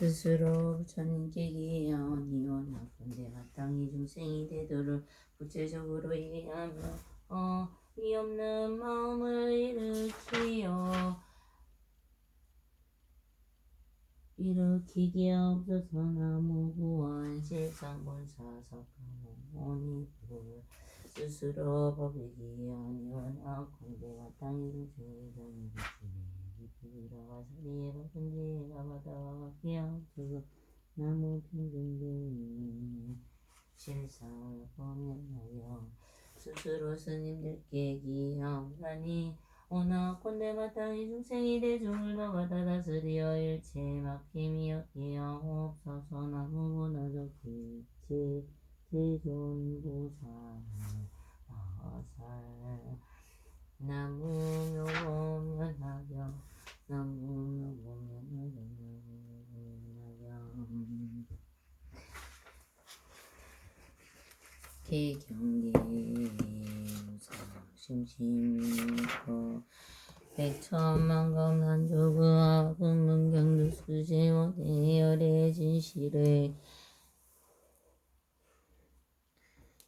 스스로 부처님께 기하오니오나 군대 마땅히 중생이 되도록 구체적으로 이해하며 위없는 마음을 일으키게 없어서 나무 구원 실상본사석하모니 불 스스로 법이기 아니오나 군대 마땅히 중생이 되는 깊이 들어가 서리에 박은지가 바다와 같게 없어서 나무 평등등이 실상을 범행하여 스스로 스님들께 기하오나니 오나 꼰대 마땅히 중생이 대중을 더 받아다스리어 일체 막힘이 없게 하옵소서. 나무보다도 빛의 제존보살 나무묘보면하경 개경계무사 심심이고 백천만검 난조그와 금문경두 수지모 대열의 진실의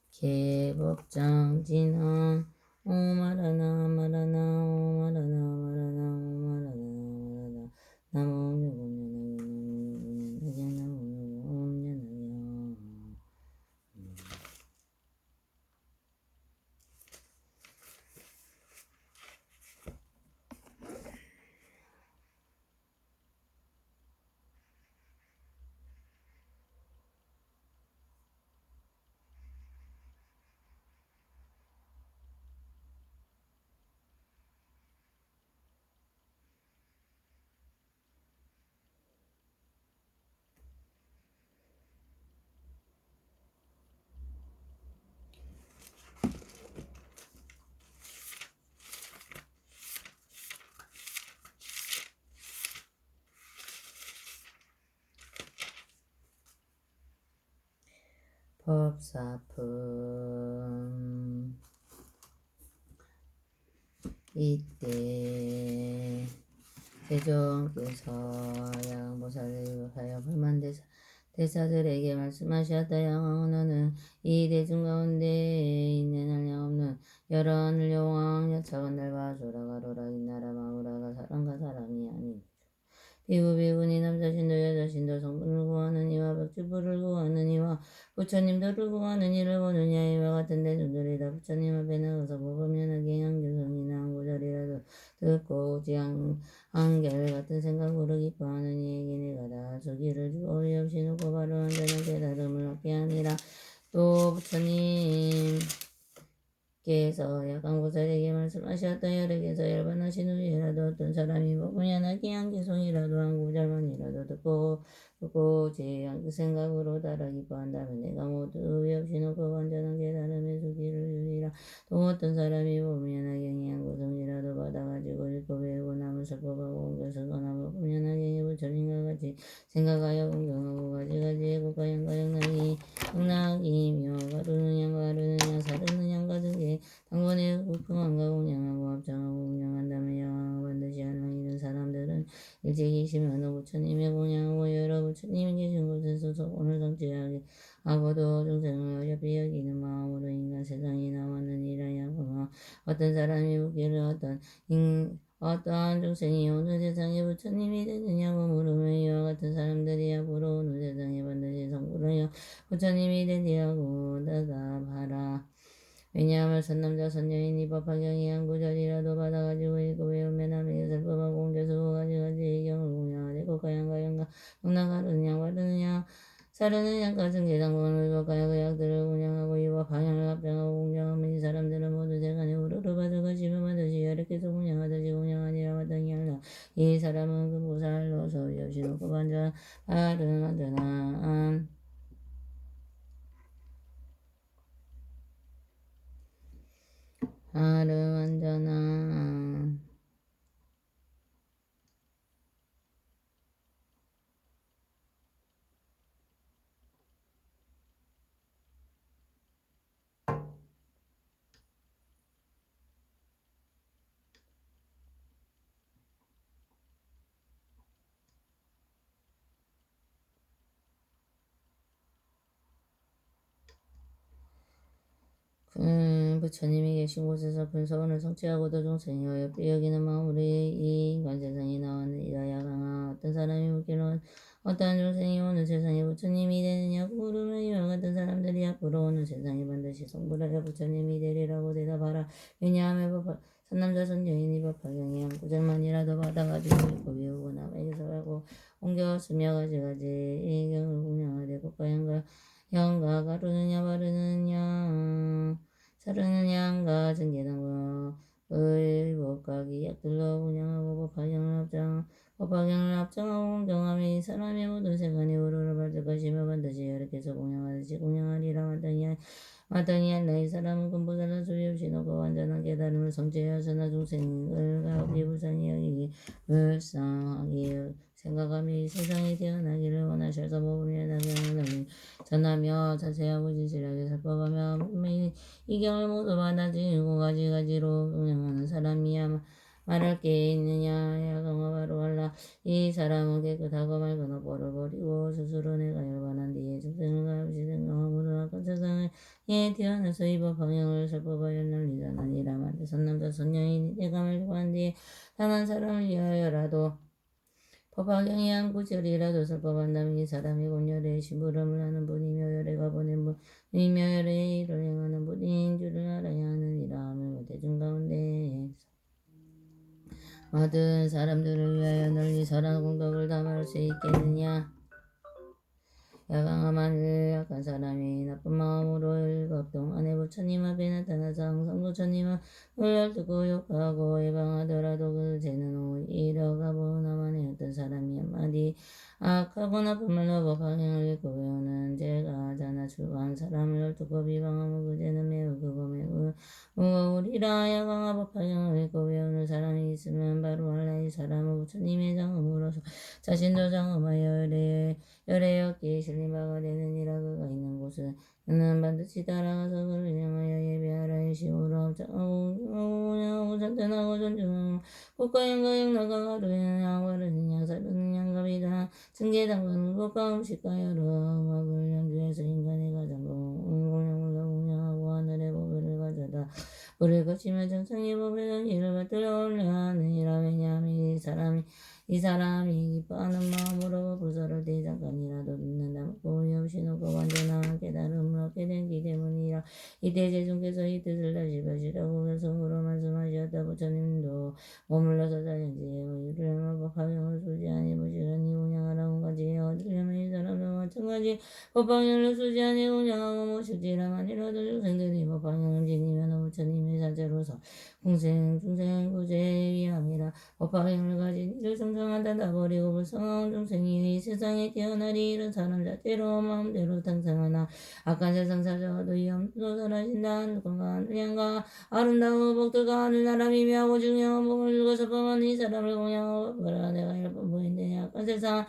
개법장 진항 오마라나 마라나 오마라나 마라나 오마라나 마라나 나무묘공연하경 법사품 이때 세종께서 양보살을 유혹하여 불만 대사들에게 말씀하셨다. 양왕 너는 이 대중 가운데 있는 한량없는 여러 하늘 여왕 여차원 달과 조라가로라 인나라 마우라가 사람과 사람이 아니 비구비구니 남자신도 여자신도 성분을 구하는 이와 벽지부를 구하는 이와 부처님들을 구하는 이를 보느냐. 이와 같은 대중들이다 부처님 앞에 나가서 모범연하게 양교성이나 한구절이라도 듣고 오직 한결같은 생각으로 기뻐하는 이에게 내가 다 저기를 주고 위없이 놓고 바로 완전한 깨달음을 얻게 하니라. 또 부처님 께서 약강보살에게 말씀하셨다. 열에게서 열반하신 후에라도 어떤 사람이 모범연하게 한개송이라도 한구절만이라도 듣고 제 생각으로 따라 기뻐한다면 내가 모두 위없이 놓고 완전한 깨달음에 주기를 주리라. 또 어떤 사람이 모범연하게 한구송이라도 받아가지고 읽고 배우고 남을 설법하고 옮겨 쓰거나 모범연하게 부처님과 같이 생각하여 공경하고 가지가지 애국과 양과 영락이며 가르는 양과 사르는 양과 등의 당번에 부품한가 공양하고 합장하고 공양한다면 양하고 반드시 한량이든 사람들은 일찍이 심하노 부처님의 공양하고 여러 부처님이 계신 곳에서 소원을 성취하게 하고도 중생을 어차피 여기는 마음으로 인간 세상에 나왔느니라. 야구마 어떤 사람이 묻기를 어떠한 중생이 어느 세상에 부처님이 되느냐고 물으면 이와 같은 사람들이 앞으로 어느 세상에 반드시 성불하여 부처님이 되리라고 대답하라. 왜냐하면 선남자 선녀인이 법화경이 한구절이라도 받아가지고 읽고 외우면 남에게 설법하고 옮겨서 가지가지 경을 공양하되 국가양과 영락하르는 양 바르는 양 사르는 양과 승계당권을 법가야 그 약들을 공양하고 이와 방향을 합장하고 공양하면 이 사람들은 모두 세간에 우르르 받아가시며 반드시 여력해서 공양하듯이 공양하니라. 마땅히 할라. 이 사람은 금보살로서 위없이 놓고 반전 바른 완전한 완전한 부처님이 계신 곳에서 분서원을 성취하고도 종생이 어렵게 여기는 마음으로 이 인간 세상에 나왔느니라. 야강아, 어떤 사람이 묻기는 어떠한 종생이 오는 세상에 부처님이 되느냐고 물으면 이와 같은 사람들이 앞으로 오는 세상에 반드시 성불하여 부처님이 되리라고 대답하라. 왜냐하면 선남자 선여인이 법화경에 한 구절만이라도 받아가지고 읽고 외우거나 매기서하고 옮겨쓰며 가지가지 이 경을 공양하되 국가양가 양가 가르느냐 바르느냐 사르느냐 한가 증계당과 의법각이 약들로 운영하고 법화경을 합정하고 공정하며 이 사람의 모든 세간에 우러러 받을 것이며 반드시 여러께서 공양하듯이 공양하리라. 마땅히 할라. 이 사람은 근보살라 소리 없이 놓고 완전한 깨달음을 성취하였으나 중생을 가없이 불쌍히 여기기 불쌍하게 생각하며 이 세상에 태어나기를 원하셔서 모범이나 나경을 전하며 자세하고 진실하게 살펴가며 이 경을 모두 받아들이고 가지가지로 운영하는 사람이야 말할 게 있느냐. 야강아 바로 할라. 이 사람은 깨끗하고 맑은 업보를 버리고 스스로 내가 열반한 뒤에 중생을 가없이 생각함으로 악한 세상에 태어나서 이 법 방향을 살펴봐야 난리잖아니라. 만데 선남자 선여인이 내가 말고 한 뒤에 단 한 사람을 위하여라도 법화경이 한 구절이라도 살펴본다면 이 사람이 곧 열애의 심부름을 하는 분이며 열애가 보낸 분이며 열애의 일을 행하는 분인 줄을 알아야 하느니라. 하며 대중 가운데 모든 사람들을 위하여 널리 설한 공덕을 다 말할 수 있겠느냐. 야강아 만일 약한 사람이 나쁜 마음으로 일곱 동안에 부처님 앞에 나타나서 항상 부처님을 듣고 욕하고 예방하더라도 그 죄는 오히려 가보나마니 어떤 사람이 한마디 악하고 나쁜 말로 법화경을 읽고 외우는 죄가 자나 출가한 사람을 듣고 비방하면 그 죄는 매우 크고 매우 무거우리라. 야강아 법화경을 읽고 외우는 사람이 있으면 바로 알라. 이 사람은 부처님의 장음으로서 자신도 장음하여 열애였기에 신림바가 되느니라. 그가 있는 곳은 너는 반드시 따라가서 그를 향하여 예배하라. 일심으로 합장하고 선전하고 존중하고 국가양과 영나가 가르는 양과르는 양사르는 양갑이다. 증계당과는 국가 음식과 여러 음악을 연주해서 인간의 가장 공양을 공양하고 하늘의 보배를 가져다 불을 거치며 정상의 보배는 이를 받들어 올려하느니라. 왜냐하면 이 사람이 기뻐하는 마음으로 불서를 대장간이라도 듣는다. 고의 없이 놓고 완전한 깨달음을 얻게 된기 때문이라. 이때 제중께서 이 뜻을 다시 벼시라고 결성으로 말씀하셨다. 부처님도 머물러서 자연지혜의 이를 행하고 법화경을 수지하니 부지런히 운영하라. 온가지 얻으려면 이 사람도 마찬가지 법화경을 수지하니 운영하고 모실지라만이라도 중생들이 법화경을 지니면 부처님의 자제로서 중생 구제에 위함이라. 법화경을 가진 이를 성장하다 다 버리고 불쌍한 중생이 이 세상에 태어나리. 이런 사람 자체로 마음대로 당상하나 악한 세상 사자와도 위험도 설하신다. 하늘과 하늘양과 아름다운 복들과 하늘나라 미미하고 중요한 복을 주고 서범한 이 사람을 공양하고 그러나 내가 일뿐보인데 악한 세상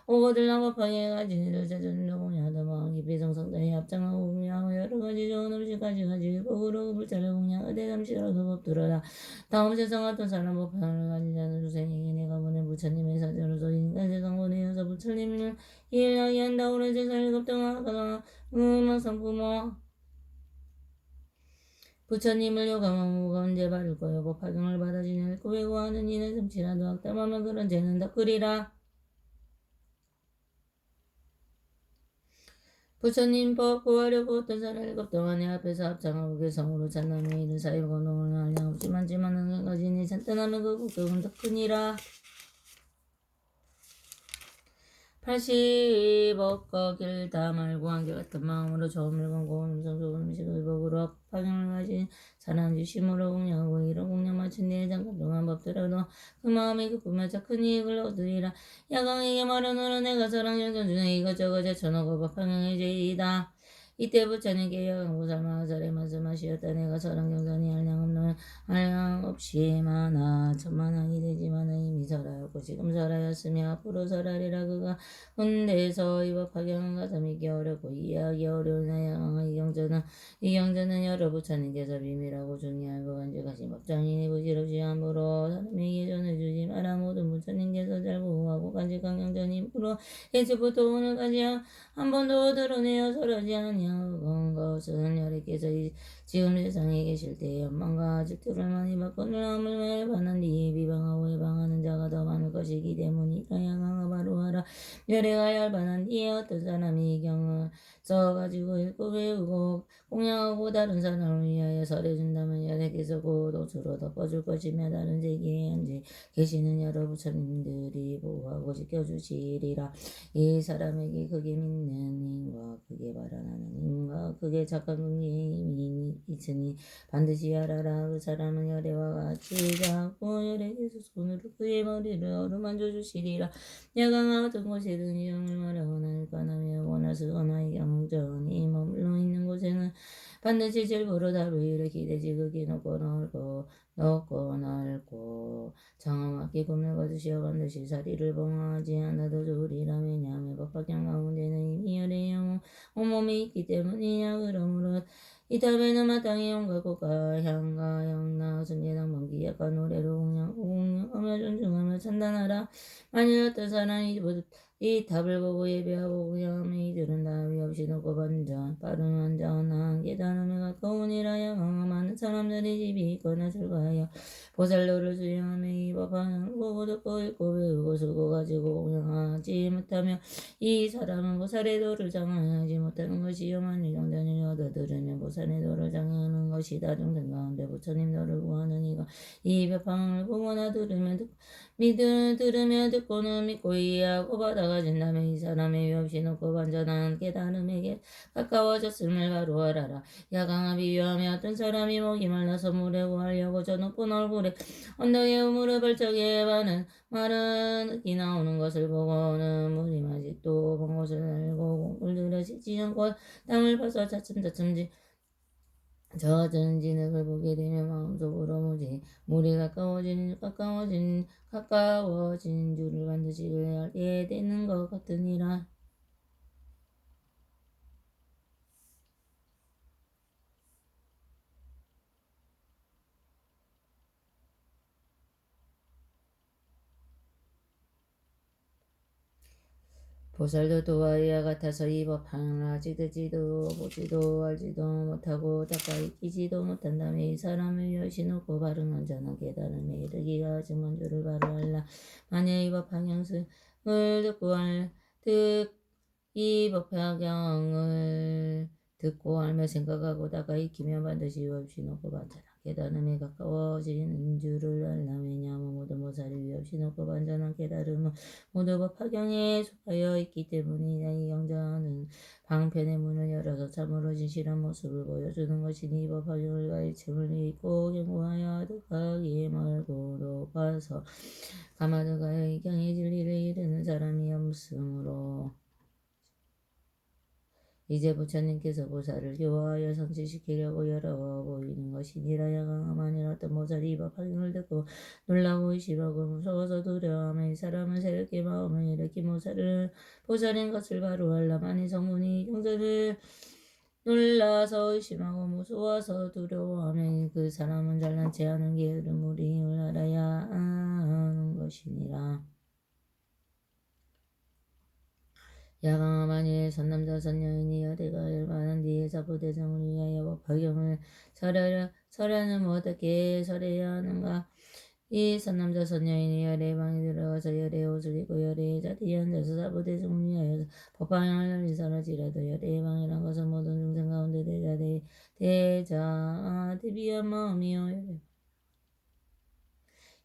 오고들랑 법하게 가진 이를 자전으로 공양하다 마음 깊이 정성다에 합장하고 공양하고 여러가지 좋은 음식까지 가지고 복으로 불자를 공양하되 잠시로 그 법 들어라. 다음 세상 어떤 사람 법하를 가진 자는 주생에게 내가 보낸 부처님의 사자로서 인간 세상 보내어서 부처님을 일하게 한다. 오랜 세상 일곱 동안 상부모 부처님을 요감하고 언제 받을 거요. 법화경을 받아 지내고 외고하는 이는 잠시라도 악담하면 그런 죄는 더 크리라. 부처님 법 구하려고 어떤 사람 일곱 동안에 앞에서 합장하고 개성으로 찬남에 이른 사유건동을 한량없이 많지만은 가지니 찬탄하면 그 국격은 더 크니라. 80억 길다 말고 한개 같은 마음으로 좋은 물건 고운 음성 좋은 음식을 먹으러 파경을 가진 사람 유심으로 공양하고 이런 공양 마친 뒤에 잠깐 동안 법들어도 그 마음에 기쁘면서 큰 이익을 얻으리라. 야광에게 말하노라. 내가 사랑경전 중에 이것저것 제쳐놓고 법파경의 제이다. 이때 부처님께 야광보살 마하살에 말씀하시었다. 내가 설한경전이 한량 없이 많아 천만왕이 되지만 이미 설하였고 지금 설하였으며 앞으로 설하리라. 그가 군대에서 이 법화경은 가서 믿기 어렵고 이해하기 어려운 이 경전은 여러 부처님께서 비밀하고 중요하고 간직하신 법장이니 부질없이 함부로 사람에게 전해주지 마라. 모든 부처님께서 잘 보호하고 간직한 경전이므로 하고 예수부터 오늘까지 한 번도 드러내어 설하지 아니하건 것은 여러께서 지금 세상에 계실 때에 원망과 질투를 많이 받고 놀라움을 받는 뒤에 비방하고 해방하는 자가 더 많을 것이기 때문이라. 야강아 바로 하라. 열애가 열반한 뒤에 어떤 사람이 경을 써가지고 읽고 배우고 공양하고 다른 사람을 위하여 설해준다면 여러께서 곧 옷으로 덮어줄 것이며 다른 세계에 현재 계시는 여러 부처님들이 보호하고 지켜주시리라. 이 사람에게 크게 믿는 힘과 크게 발언하는 힘과 크게 착한 긍지의 힘이 있으니 반드시 알아라. 그 사람은 열애와 같이 자고 열애께서 손으로 그의 머리를 어루만져 주시리라. 야강아 어떤 곳에든 이 영을 말하거나 일관하며 원하시거나 이 영전이 머물러 있는 곳에는 반드시 질보로 다루이를 기대지 그게 높고 넓고 장엄하게 꿈을 거두시어 반드시 사리를 봉하지 않아도 좋으리라. 왜냐하면 법학경 가운데는 이미 열의 영웅 온몸이 있기 때문이냐. 그러므로 이 탑에는 마땅히 온갖 꽃과 향과 영나 순례당 번기약과 노래로 공양하며 존중하며 찬단하라. 만일 어떤 사람이 이 탑을 보고 예배하고 공양하며 이들은 다위 없이 높고 빠른 완전한 깨달음에 가까우니라. 야강아 많은 사람들의 집이 있거나 즐거하여 보살로를 수행하며 이 법을 보고 듣고 읽고 배우고 쓰고 가지고 공양하지 못하며 이 사람은 보살의 도를 장하지 못하는 것이요. 만일 정전을 얻어 들으면 보살의 도를 장하는 것이다. 중생 가운데 부처님 도를 구하는 이가 이 법을 보거나 들으며 듣고는 믿고 이해하고 받아가진다면 이 사람의 위없이 높고 완전한 깨달음에게 가까워졌음을 바로 알아라. 야강아 비유하며 어떤 사람이 목이 말라서 물에 구하려고 저 높은 얼굴에 언덕에 우물을 벌쩍에 바는 마른 흙이 나오는 것을 보고는 물이 아직도 먼 곳을 알고 물들여 씻지 않고 땅을 파서 차츰차츰 젖은 진흙을 보게 되면 마음속으로 물이 가까워진 줄을 반드시 알게 되는 것 같으니라. 보살도 또한 이와 같아서 이 법항을 아직 듣지도 보지도 알지도 못하고 닦아 익히지도 못한다면 이 사람을 위하시 놓고 바른 완전한 깨달음에 이르기가 아직 먼 줄을 바로 알라. 만약 이 법화경을 이 법화경을 듣고 알며 생각하고 닦아 익히면 반드시 위없이 놓고 반전한 깨달음에 가까워지는 줄을 알라. 왜냐하면 모든 보살이 위없이 놓고 반전한 깨달음은 모두 법화경에 속하여 있기 때문이다. 이 경전은 방편의 문을 열어서 참으로 진실한 모습을 보여주는 것이니 이 법화경을 가이침을 읽고 경고하여 아득하게 멀고 높아서 가마득하여 이 경의 진리를 이르는 사람이 없으므로 이제 부처님께서 보살을 교화하여 성취시키려고 열어 보이는 것이니라. 야강아 만일 어떤 보살이 이 법화경을 듣고 놀라고 의심하고 무서워서 두려워하며 이 사람은 새롭게 마음을 일으킨 보살인 것을 바로 알라. 만일 성문이 이 경전을 놀라서 의심하고 무서워서 두려워하며 그 사람은 잘난 체 하는 게으른 무리임을 알아야 하는 것이니라. 야강아 만일 선남자 선여인이 열애가 열반한 뒤에 사부대성을 위하여 법화경을 설하는 어떻게 설해야 하는가. 이 선남자 선여인이 열애의 방에 들어가서 열애의 옷을 입고 열애의 자리에 앉아서 사부대성을 위하여 법화경을 널리 설할지라도 열애의 방이란 것은 모든 중생 가운데 대비한 마음이요.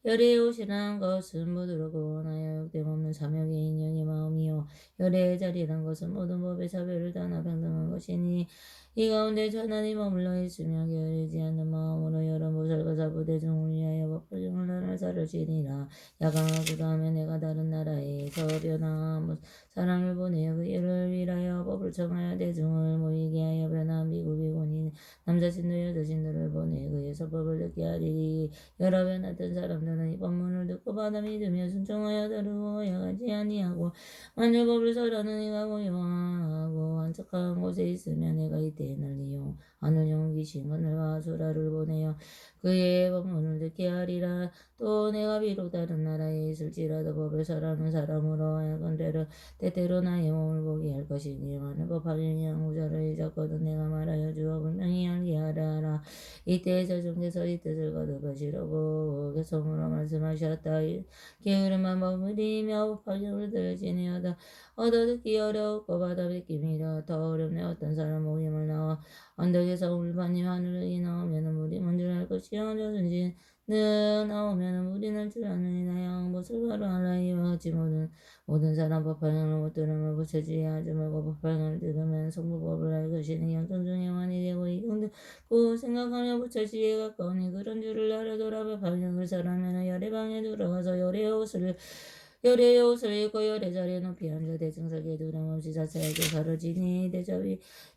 열애의 옷이란 것은 모두로 구원하여 욕됨없는 사명의 인연의 마음이요. 열애의 자리란 것은 모든 법의 차별을 떠나 평등한 것이니 이 가운데 천안이 머물러 있으며 게으르지 않는 마음으로 여러 보살과 사부대중을 위하여 법화경을 나를 사르시니라. 야강아 그러하면 내가 다른 나라에서 변화한 사람을 보내어 그 일을 위하여 법을 청하여 대중을 모이게 하여 변화한 비구비군인 남자신도 여자신도를 보내 그의 서법을 듣게 하리니 여러 변화된 사람들은 이 법문을 듣고 받아 믿으며 순종하여 다루고 야가지 아니하고 만일 법을 설하는 이가 고요하고 한적한 곳에 있으면 내가 이때 널리 하늘 영귀신 하늘과 수라를 보내어 그의 법문을 듣게 하리라. 또 또 내가 비록 다른 나라에 있을지라도 법을 설하는 사람으로 하여금대로 때때로 나의 몸을 보게 할 것이니 만일 법하기니 양무자를 잊었거든 내가 말하여 주어 분명히 알게 하라. 이때에 저중에서 이 뜻을 거듭하시려고 개성으로 말씀하셨다. 게으름한 법을이며 법하기를 들지니하다. 얻어듣기 어려웠고 받아뵙기미라. 더 어렵네. 어떤 사람 모임을 나와 언덕에서 울반이 하늘이 나오면 물이 뭔줄 알 것이요 저든지 나오면 물이 날 줄 아느니라. 양못을 바로 알아이와 하지 모든 사람 법화형을 못 들으면 부처지야 하지 말고 법화형을 들으면 성부법을 알 것이니 영통 중에 영환이 되고 이공들 고 생각하며 부처지에 가까우니 그런 줄을 알아더라. 법화형을 설하면 열애방에 들어가서 열의 옷을 입고 열의 자리에 높이 앉아 대승석에 두려움없이 자세하게 가르지니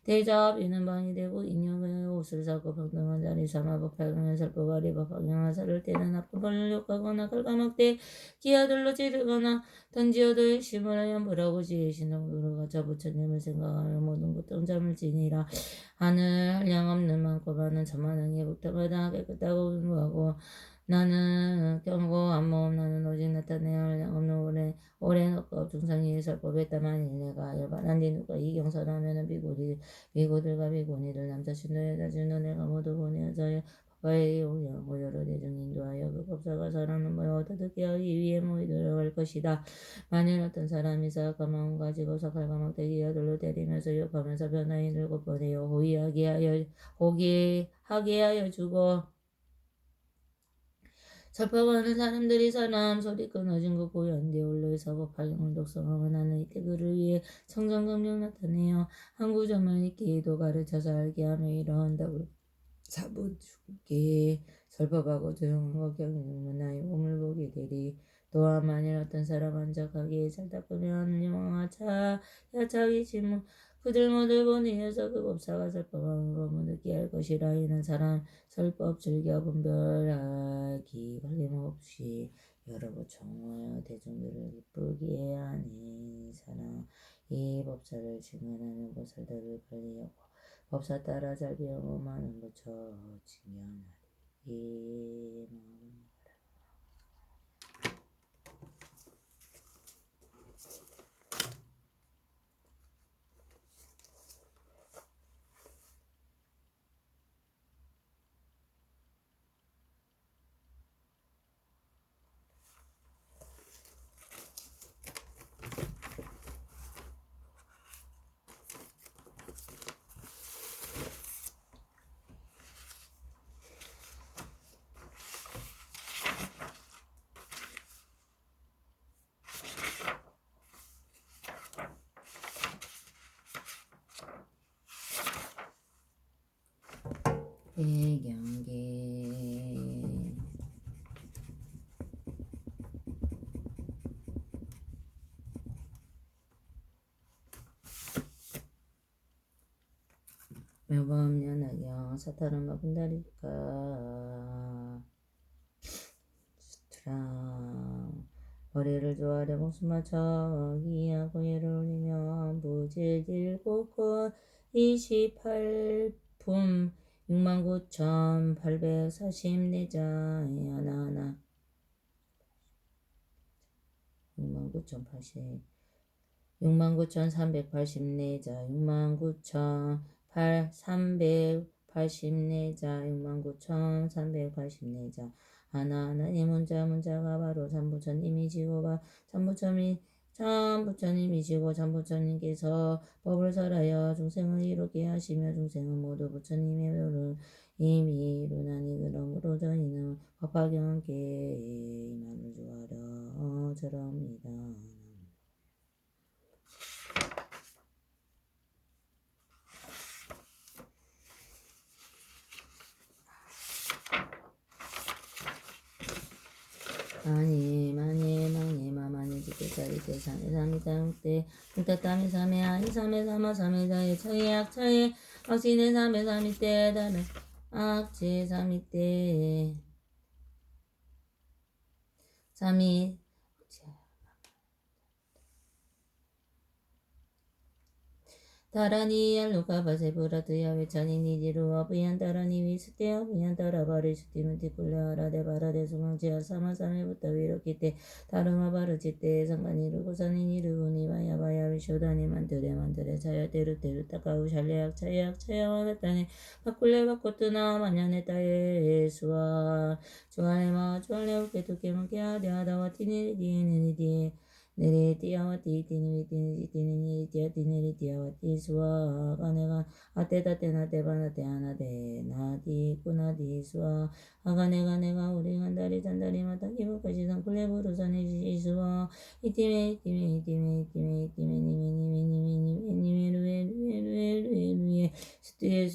대자비는 방이 되고 인형의 옷을 사고 평등한 자리 삼아 법화경을 살고 아리 법화경을 살을 때는 나쁜 벌을 욕하거나 갈가먹되 기아들로 찌르거나 던지어도 심을 하여 뭐라고 지혜 신동으로 가자 부처님을 생각하며 모든 고통 잠을 지니라. 하늘 한량 없는 많고 많은 천만왕의 국토마다 깨끗하고 근무하고 나는 경고 안모음 나는 오직 나타내야 할 없는 오랜 억겁 중상이 설법했다. 만일 내가 열반한 뒤 누가 이경설하면은 비고들과 비고니들 남자 신도 여자 신도 내가 모두 보내어서 법화의 용량고 여러 대중 인도하여 그 법사가 설하는 걸 얻어듣게 하기 위해 모이도록 할 것이다. 만일 어떤 사람이 사악한 마음 가지고 석할가막대기 아들로 때리면서 욕하면서 변화히 들고 보내어 호기하게 하여 주고 설법하는 사람들이 사람 소리 끊어진 것 고요한데 올로에서 법화경을 독성하고 나는 이때 그를 위해 청정경영 나타내어 한 구절만 읽기에도 가르쳐서 알게 하며 이러한다고 사부주께 설법하고 조용한 것 경영은 나의 몸을 보게 되리. 또한 만일 어떤 사람 한적하게 잘 닦으며 하는 영화와 야차기 질문 그들 모두 보내어서 그 법사가 설법하는 법을 듣게 할 것이라. 이는 사람 설법 즐겨 분별하기 걸림없이 여러 부청하여 대중들을 기쁘게 해야 하니 사람 이 법사를 증언하는 보살들을 관리하고 법사 따라 잘 배우고 많은 부처 징연하리. 배경계 묘범연하경 사타른마 분다리까 수트라 머리를 조아려 목숨 맞춰 기하고 예를 올리며 부질질곡고 28품 69,844자 하나하나 69,384자 69,384자 69,384자 하나하나 이 문자가 바로 참부처님이시고 참부처님이시고 참부처님께서 법을 설하여 중생을 이롭게 하시며 중생은 모두 부처님의 법을 이미 이루나니 그러므로 저희는 법화경 함께 이만을 주하려 절합니다. 마니 지게짜리 때 3에 3이 따육때 뚱따땀이 3에 아이 3에 3아 3에 자에 처에 악처에 악신에 3에 3이 때 다른 악체 3이 때 3이 다라니 알루가 바세브라드야 외찬이 니지루와 부얀다라니 위스테야 부얀다라바리 슈티문티 꿀레아라데 바라데 수망지야 사마사메부터 위로키테 다르마 바르치테 상간이루 고사니니루 니바야바야 위쇼다니 만드레 자야테르테르 타카우 샬레약 차야와다타네 바꿀레 바코트나 마냐네 따에 수아 주알레마 주알레오케 토케마케 아데아다와 티니리디에네니디에 내리 띠아와띠 띠니리 띠니지 띠니니 띠아 띠니리 띠아와띠 수아 아가네가 아떼다 떼나 떼바나 떼아나데 나디 꾸나디 수아 아가네가 내가 우리 간다리 잔다리 마타 기부까지 상클레부르사니 지수아 이띠메 니메 루에 스티에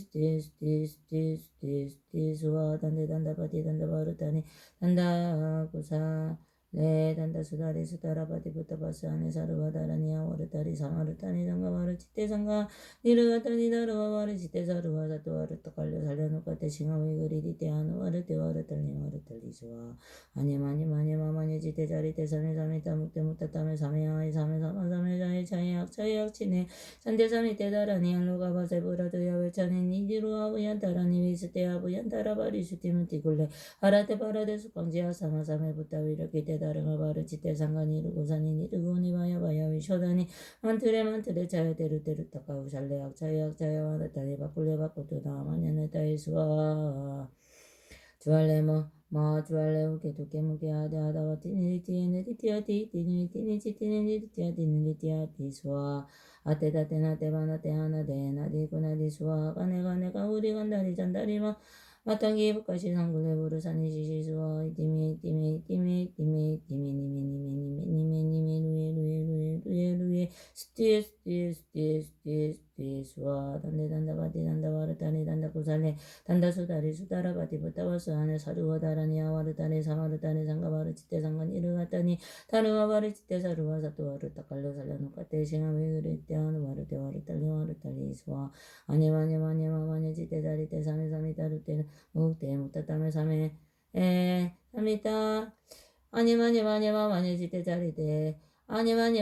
수아 단데 바디 단다 바르타니 단다 구사 네 단다 수다리 수다라바디 부타바스 안에 사르바다라니아 와르타리 사마르타니 상가마르 치테상가 니르가타니 다르와마르 치테사르와 사토와르 토칼려 살려놓고 싱하위 그리디 때하노 와르테와르탈리 수아 아니마니 치테자리 테사메 사메타 묵테무타 타메 사메아이 사메 사마사메 자이약 치네 산대사미 테다라니 알로가 바세브라드야 외차네 니지루아 부얀타라니 위스테아 부얀타라바리 슈티무티굴레 아라테 바라데 수광지야 사마사메 부타위르 기테 다르가 바르치테 상가니르 고사니 니르고니 바야바야 위쇼다니 만트레 자야테르테르 타카우 샬레약 자야와다타니 바꿀레 바꾸토다 마냐네 타이수아 주알레마 주알레 우케 두케무케 아다와 티니리티에네리티아 티니리티아 티니리티아 티수아 아테다테나 테바나 테하나 데나 디구나 디수아 가네가 우리 간다리 잔다리마 마땅히 북가시 상굴레 부르사니 시시수아 이티미 루에 스티에 수아 단데 바디 단다 와르타니 단다 구살레 단다 수다리 수다라바디 부타바스 안에 사르와다라니 아와르타니 사마르타니 상가바르 치테 상간 이르가타니 타르와바르 치테 사르와 사토와르 타칼로 살려놓고 싱하메 그레테아노 와르탈리 수아 아니마니 치테 자리 테 사메 타르테 묵타타메 사메 사미타 아니마니 지테 자리테 아니마니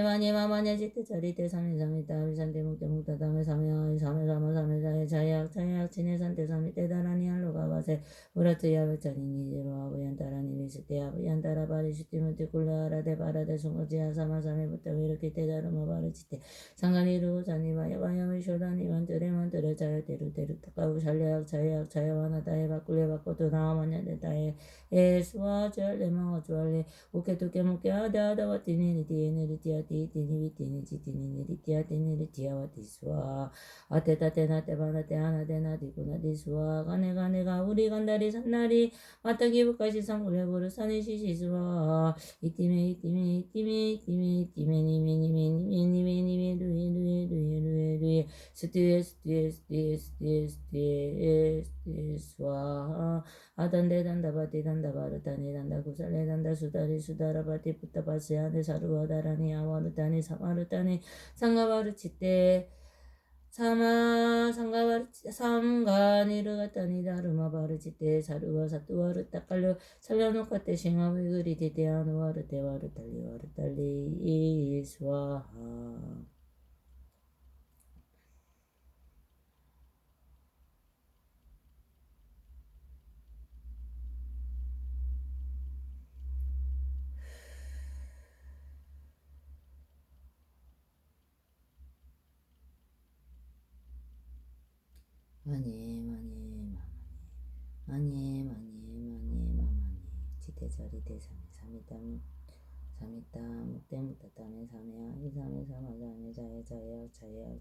지테 자리테 사미타 위산테 묵타타메 사메 사메 자약 치네산테 사미테 다라니 알로가 바세 우라트야 베차니 니제로아 부얀타라니 미스테야 부얀타라 바리 슈티무티 굴라라데 바라데 송거지야 사마사메부터 위르키 테다르마 바르치테 상가니루 자니바야 바야미 쇼다니 만트레 자야테르 타카우 샬레약 자야와나 따에 바꿀레 바꿔도 나와마냐데 따에 에수아 주알레마 주알레 우케토케무케 아다와 티니리티에네리티아 티니리티아와 티수아 아테타테나 테바나 테하나 데나 디구나 디수아 가네가 우리 간다리 산나리 마타기부까지 상굴레보르 사니 시시수아 이티메 루에 스티에 수아 아단데 단다바디 단다바르타니 단다구살레 단다수다리 수다라바디 부타바스 안에 사르와다라니 아와르타니 사마르타니 상가바르치테 상가니르가타니 다르마바르치테 사르와 사투와르 타칼로 살려놓고 싱하위 그리디 데아노 와르탈리 스와하 마니 지테자리 대상이 사미타 묵테무타타메 사메야 이사메 사마자메 자야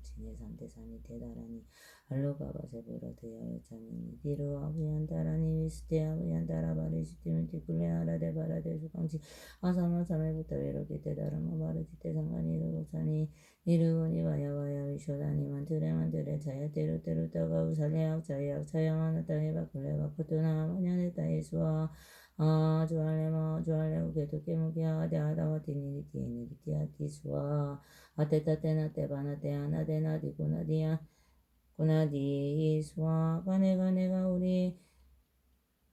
지네산테 사미 테다라니 알로가 바세브라드야 외차니 니디루아 부얀다라니 위스테야 부얀다라바리 슈티무티 굴레아라데 바라데 수강지 아사마사메부터 외로게 테다르마 바르지테 상가니르 고사니 니르고니 바야바야 위쇼다니 만트레 자야테르 타가우 살레약 자야와나 따에 바꿀레 바쿠토나 마냐네 따에 수아 주알레 우게 도케무게 아다와 티니리티아 티수아 아테타테나 테바나 테하나 데나 디구나디 수아 가네가 우리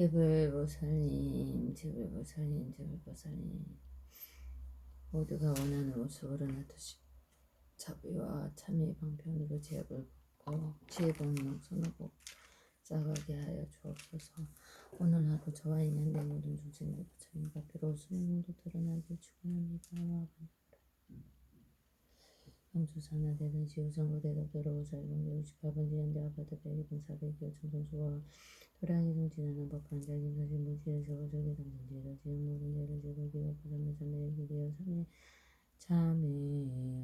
제불보살님, 제불보살님, 제불보살님. 모두가 원하는 모습으로 나타시 자비와 참의 방편으로 제약을 벗고 지혜복력 선하고 싸가게 하여 주옵소서. 오늘 하루 저와 인연된 모든 중생들과 참여가 비로소는 모두 드러나길 축원합니다. 영주산하되는 지우성고대도 도로우살봉대 68번 지연대 아파트 102번 402호 청정수와 도량이 정진하는 법한 자기사진 무지에서 저기 당신지로 지은 모든 죄를 지고 기와 부산의 참회의 기대어 참회합니다.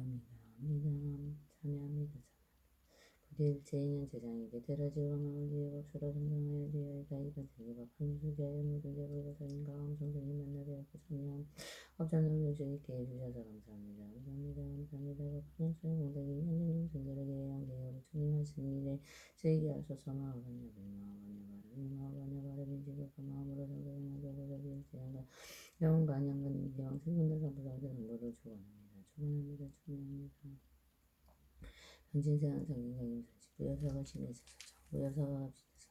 부디일체 인연 재장에게 들어지고 강을 지으고 주로 성장하여 지어이다 이번 세계가 판수지하여 모든 죄를 보살인가 엄성들이 만나되었고 참여함 업장을 요즘 있게 해주셔서 감사합니다. 감사합니다. 파정수의 공덕이 현재 중생들에게 양대여 부처님하신 일에 저에게 하소서. 마하반야 바람이 지극한 마음으로 성경을 마주하고 저비일체한가 영원 간양근 기왕 생근대 선부상대 정보를 축원합니다. 현진세한 성경님 사시 부여사가 신에서서 부여사가 합시다서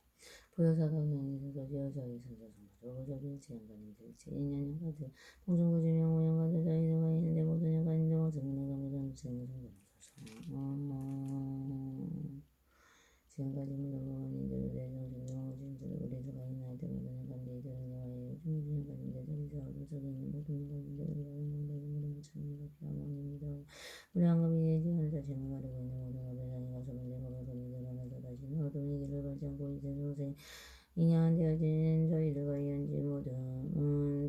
부여사가 경에서서 지어서 있어서 정보적으로 일체양간인 일체 인연양가들 통중구지 명호양가들 자이드가 있는데 모든 양간인데 왕성근하가 모든 생성들하소서. 지금까지 모든 부모님들을 대정신 영어진들을 우리들가 있나이다 모든 양간들을 여와해 요즘 모든 양간인데 저리서 어둠속에 있는 모든 양간인들 우리가 영광되는 모든 부처님과 피하망입니다. 우리 한가비에 지원을 자신을 가리고 있는 모든 어배상이 가서 문제가 어둠이 드러나서 다시는 어둠의 길을 가지 않고 이제 소생 인양되어진 저희들과 이은지 모든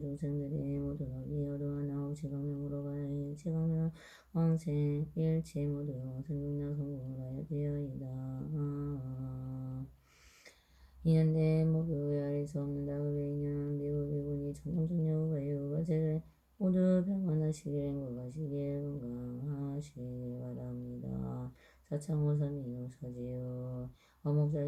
중생들의 모든 어디 어두하나 오시강명으로 가야 일체강명 왕생 일체 모두 생명나 성공을 하여 되어이다. 이는데 모두 아릴 수 없는 다급의 인연 비구비구니 청정청녀가 여우가 제를 모두 평안하시길 행복하시길 건강하시길 바랍니다. 사창호삼인호사지요 어목자